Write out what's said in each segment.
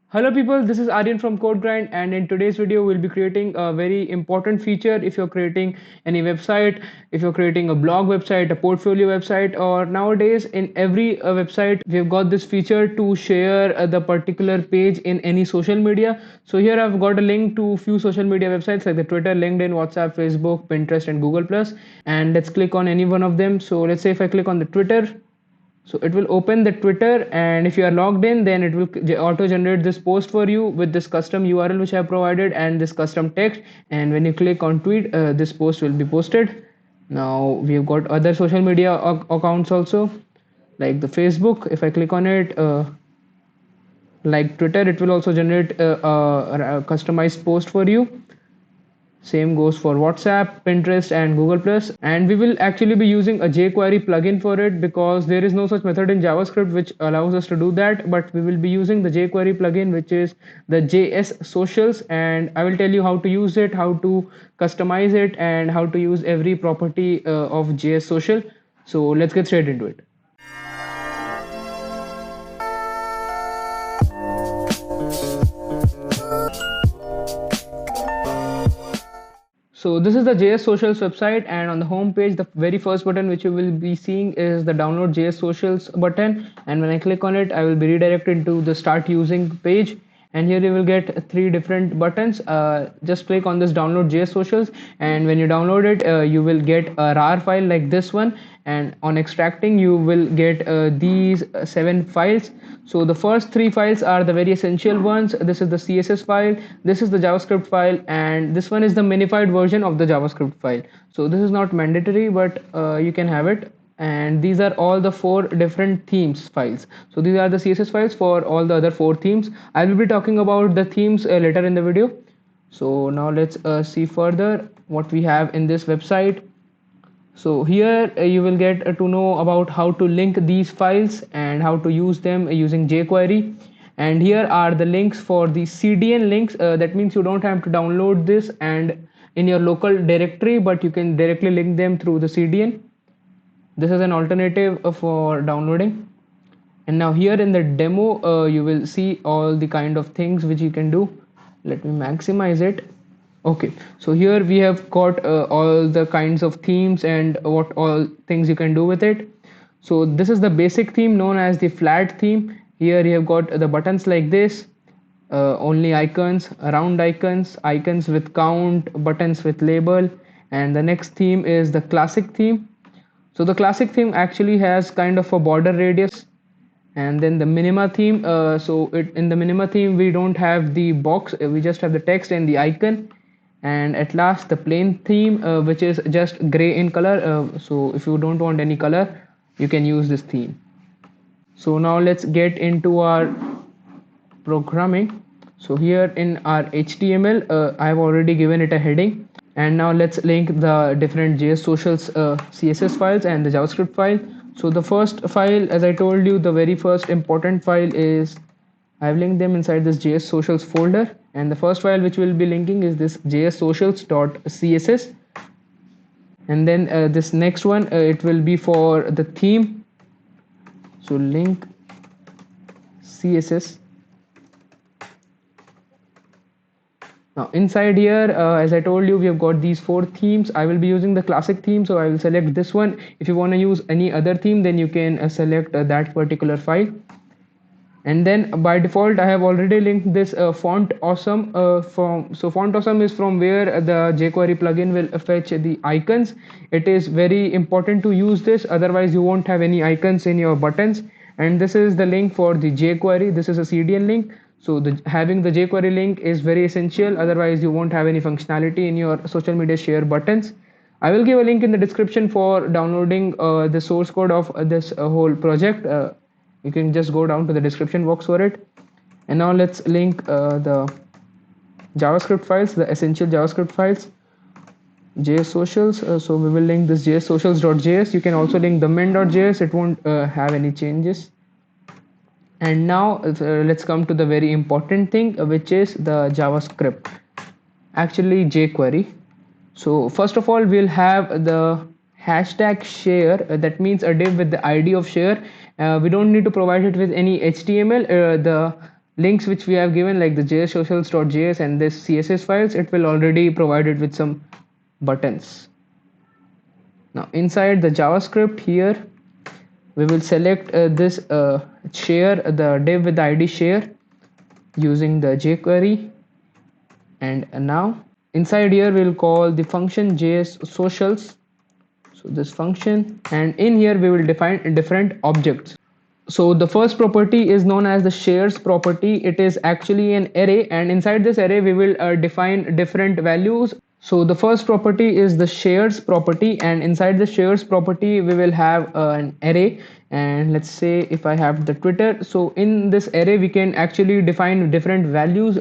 Hello people, this is Aryan from CodeGrind, and in today's video we'll be creating a very important feature if you're creating any website, if you're creating a blog website, a portfolio website, or nowadays in every website we've got this feature to share the particular page in any social media. So here I've got a link to few social media websites like the Twitter, LinkedIn, WhatsApp, Facebook, Pinterest and Google Plus, and let's click on any one of them. So let's say if I click on the Twitter, so it will open the Twitter, and if you are logged in, then it will auto generate this post for you with this custom URL which I have provided and this custom text. And when you click on tweet, this post will be posted. Now we've got other social media accounts also, like the Facebook. If I click on it, like Twitter, it will also generate a customized post for you. Same goes for WhatsApp, Pinterest, and Google Plus. And we will actually be using a jQuery plugin for it because there is no such method in JavaScript which allows us to do that. But we will be using the jQuery plugin, which is the JS Socials. And I will tell you how to use it, how to customize it, and how to use every property of JS Social. So let's get straight into it. So this is the JS Socials website, and on the home page, the very first button which you will be seeing is the download JS Socials button. And when I click on it, I will be redirected to the start using page. And here you will get three different buttons. Just click on this download JS Socials, and when you download it, you will get a RAR file like this one. And on extracting, you will get these 7 files. So the first 3 files are the very essential ones. This is the CSS file, this is the JavaScript file, and this one is the minified version of the JavaScript file. So this is not mandatory, but you can have it. And these are all the 4 different themes files. So these are the CSS files for all the other 4 themes. I will be talking about the themes later in the video. So now let's see further what we have in this website. So here you will get to know about how to link these files and how to use them using jQuery. And here are the links for the CDN links. That means you don't have to download this and in your local directory, but you can directly link them through the CDN. This is an alternative for downloading. And now here in the demo, you will see all the kind of things which you can do. Let me maximize it. Okay, so here we have got all the kinds of themes and what all things you can do with it. So this is the basic theme known as the flat theme. Here you have got the buttons like this, only icons, round icons, icons with count, buttons with label. And the next theme is the classic theme. So the classic theme actually has kind of a border radius. And then the minima theme, in the minima theme we don't have the box, we just have the text and the icon. And at last the plain theme, which is just gray in color. So if you don't want any color, you can use this theme. So now let's get into our programming. So here in our HTML, I've already given it a heading. And now let's link the different JS Socials CSS files and the JavaScript file. So the first file, as I told you, the very first important file is, I've linked them inside this JS Socials folder. And the first file which we'll be linking is this jssocials.css. And then this next one, it will be for the theme. So link CSS. Now inside here, as I told you, we have got these 4 themes. I will be using the classic theme, so I will select this one. If you want to use any other theme, then you can select that particular file. And then by default, I have already linked this font awesome so font awesome is from where the jQuery plugin will fetch the icons. It is very important to use this, otherwise you won't have any icons in your buttons. And this is the link for the jQuery. This is a CDN link. So having the jQuery link is very essential, otherwise you won't have any functionality in your social media share buttons. I will give a link in the description for downloading the source code of this whole project. You can just go down to the description box for it. And now let's link the JavaScript files, the essential JavaScript files, JS Socials. So we will link this jssocials.js. You can also link the min.js. It won't have any changes. And now let's come to the very important thing, which is the JavaScript, actually jQuery. So first of all, we'll have the hashtag share, that means a div with the ID of share. We don't need to provide it with any HTML. The links which we have given, like the jssocials.js and this css files, it will already provide it with some buttons. Now inside the JavaScript here, we will select this share, the div with the id share, using the jQuery. And now inside here we'll call the function js_socials, so this function, and in here we will define different objects. So the first property is known as the shares property. It is actually an array, and inside this array we will define different values. So the first property is the shares property, and inside the shares property we will have an array. And let's say if I have the Twitter, so in this array we can actually define different values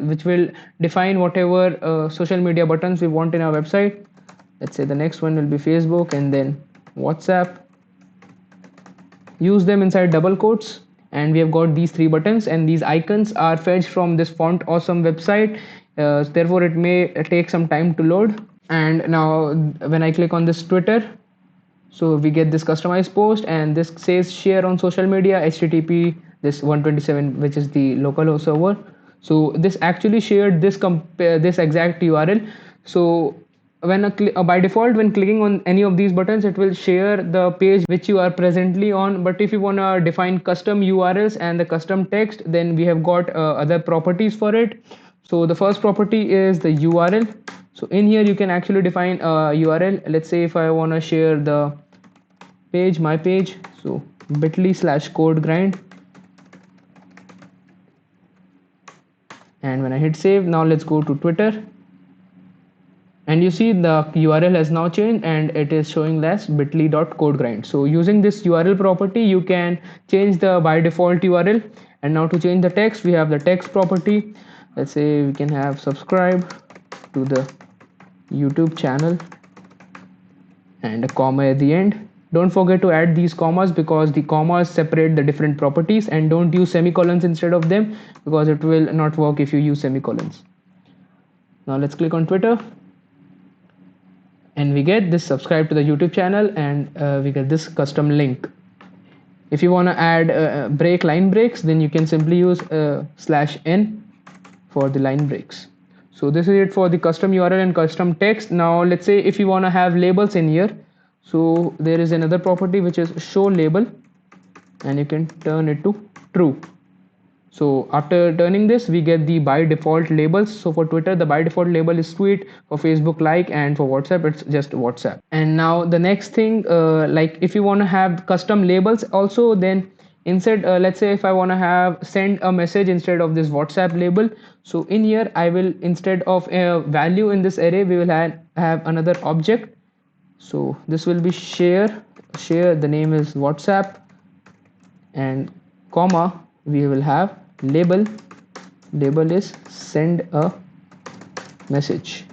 which will define whatever social media buttons we want in our website. Let's say the next one will be Facebook, and then WhatsApp. Use them inside double quotes, and we have got these three buttons, and these icons are fetched from this Font Awesome website. Therefore it may take some time to load. And now when I click on this Twitter, so we get this customized post, and this says share on social media HTTP this 127, which is the localhost server. So this actually shared this exact URL. So when by default when clicking on any of these buttons, it will share the page which you are presently on. But if you want to define custom URLs and the custom text, then we have got other properties for it. So the first property is the URL. So in here you can actually define a URL. Let's say if I want to share the page, my page, so bit.ly/codegrind, and when I hit save, now let's go to Twitter, and you see the URL has now changed and it is showing less bit.ly.codegrind. So using this URL property you can change the by default URL. And now to change the text, we have the text property. Let's say we can have subscribe to the YouTube channel and a comma at the end. Don't forget to add these commas, because the commas separate the different properties, and don't use semicolons instead of them, because it will not work if you use semicolons. Now let's click on Twitter, and we get this subscribe to the YouTube channel, and we get this custom link. If you want to add line breaks, then you can simply use /n for the line breaks. So this is it for the custom URL and custom text. Now let's say if you want to have labels in here, so there is another property which is show label, and you can turn it to true. So after turning this, we get the by default labels. So for Twitter, the by default label is tweet, for Facebook like, and for WhatsApp it's just WhatsApp. And now the next thing, like if you want to have custom labels also, then instead let's say if I want to have send a message instead of this WhatsApp label, so in here I will, instead of a value in this array, we will have another object. So this will be share, the name is WhatsApp, and comma we will have label is send a message.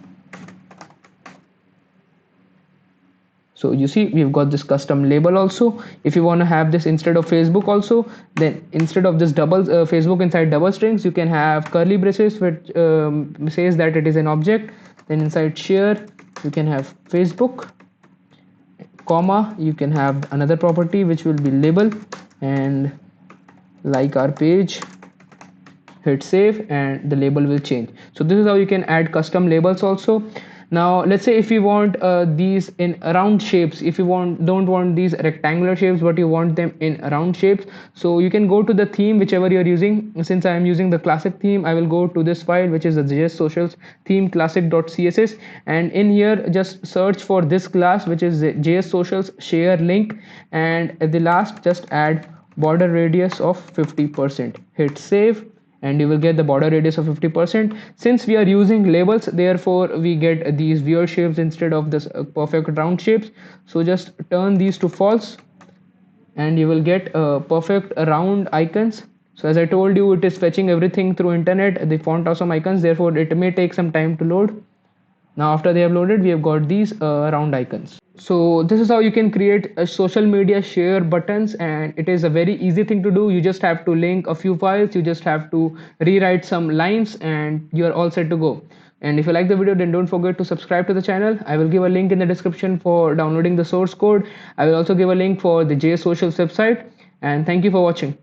So you see we've got this custom label also. If you want to have this instead of Facebook also, then instead of this double Facebook inside double strings, you can have curly braces which says that it is an object. Then inside share you can have Facebook, comma you can have another property which will be label, and like our page, hit save, and the label will change. So this is how you can add custom labels also. Now let's say if you want these in round shapes, if you don't want these rectangular shapes but you want them in round shapes, so you can go to the theme whichever you're using. Since I am using the classic theme, I will go to this file which is the JS Socials theme classic.css, and in here just search for this class which is JS Socials share link, and at the last just add border radius of 50%. Hit save, and you will get the border radius of 50%. Since we are using labels, therefore we get these weird shapes instead of this perfect round shapes. So just turn these to false, and you will get perfect round icons. So as I told you, it is fetching everything through internet, the Font Awesome icons, therefore it may take some time to load. Now after they have loaded, we have got these round icons. So this is how you can create a social media share buttons, and it is a very easy thing to do. You just have to link a few files, you just have to rewrite some lines, and you are all set to go. And if you like the video, then don't forget to subscribe to the channel. I will give a link in the description for downloading the source code. I will also give a link for the JS Socials website, and thank you for watching.